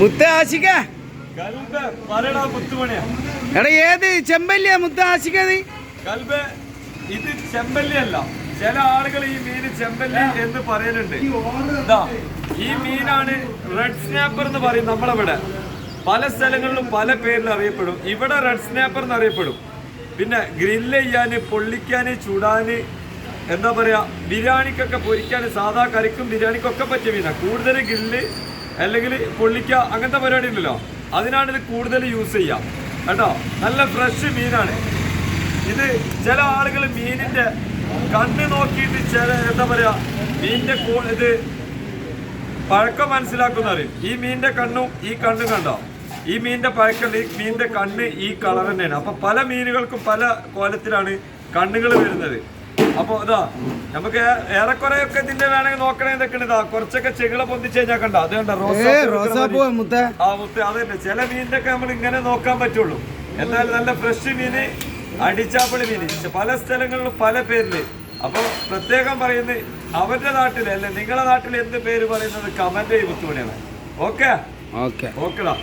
മുത്ത ആശിക എടാ ഏത് ചെമ്പല്ലിയാ മുത്ത ആശിക നീ? ഇത് ചെമ്പല്ലി അല്ല. ചില ആളുകൾ ഈ മീന് ചെമ്പല്ലി എന്ന് പറയുന്നുണ്ട്. ഈ മീനാണ് റെഡ് സ്നാപ്പർ എന്ന് പറയും. നമ്മളിവിടെ പല സ്ഥലങ്ങളിലും പല പേരിൽ അറിയപ്പെടും. ഇവിടെ റെഡ് സ്നാപ്പർ എന്ന് അറിയപ്പെടും. പിന്നെ ഗ്രില്ല് ചെയ്യാന്, പൊള്ളിക്കാന്, ചുടാന്, എന്താ പറയാ, ബിരിയാണിക്കൊക്കെ പൊരിക്കാൻ, സാധാ കറിക്കും ബിരിയാണിക്കൊക്കെ പറ്റിയ മീനാണ്. കൂടുതൽ ഗ്രില്ല് അല്ലെങ്കിൽ പൊള്ളിക്ക അങ്ങനത്തെ പരിപാടി ഉണ്ടല്ലോ, അതിനാണ് ഇത് കൂടുതൽ യൂസ് ചെയ്യാം കേട്ടോ. നല്ല ഫ്രഷ് മീനാണ് ഇത്. ചില ആളുകൾ മീനിന്റെ കണ്ണ് നോക്കിയിട്ട് ചില എന്താ പറയാ മീനിന്റെ ഇത് പഴക്കം മനസ്സിലാക്കുന്ന അറിയും. ഈ മീനിന്റെ കണ്ണും ഈ കണ്ണും കണ്ടോ, ഈ മീനിന്റെ പഴക്കം, ഈ മീനിന്റെ കണ്ണ് ഈ കളർ തന്നെയാണ്. അപ്പൊ പല മീനുകൾക്കും പല കോലത്തിലാണ് കണ്ണുകൾ വരുന്നത്. അപ്പൊ ഇതാ നമുക്ക് ഏറെക്കുറെ ഒക്കെ ഇതിന്റെ വേണമെങ്കിൽ നോക്കണേ ഇതൊക്കെ ഇതാ കുറച്ചൊക്കെ ചെകിള പൊന്തിച്ച് കഴിഞ്ഞാൽ കണ്ടോ, അത് കണ്ടോ മുത്ത. അതന്നെ ചില മീനിന്റെ ഒക്കെ നമ്മൾ ഇങ്ങനെ നോക്കാൻ പറ്റുള്ളൂ. എന്നാൽ നല്ല ഫ്രഷ് മീന്, അടിച്ചാപ്പിളി മീന് പല സ്ഥലങ്ങളിലും പല പേരില്. അപ്പൊ പ്രത്യേകം പറയുന്നത് അവരുടെ നാട്ടില് അല്ലെ നിങ്ങളുടെ നാട്ടിൽ എന്ത് പേര് പറയുന്നത് കമന്റ് ചെയ്ത് മുത്തുമണിയാണ്. ഓക്കെ ഓക്കെടാ.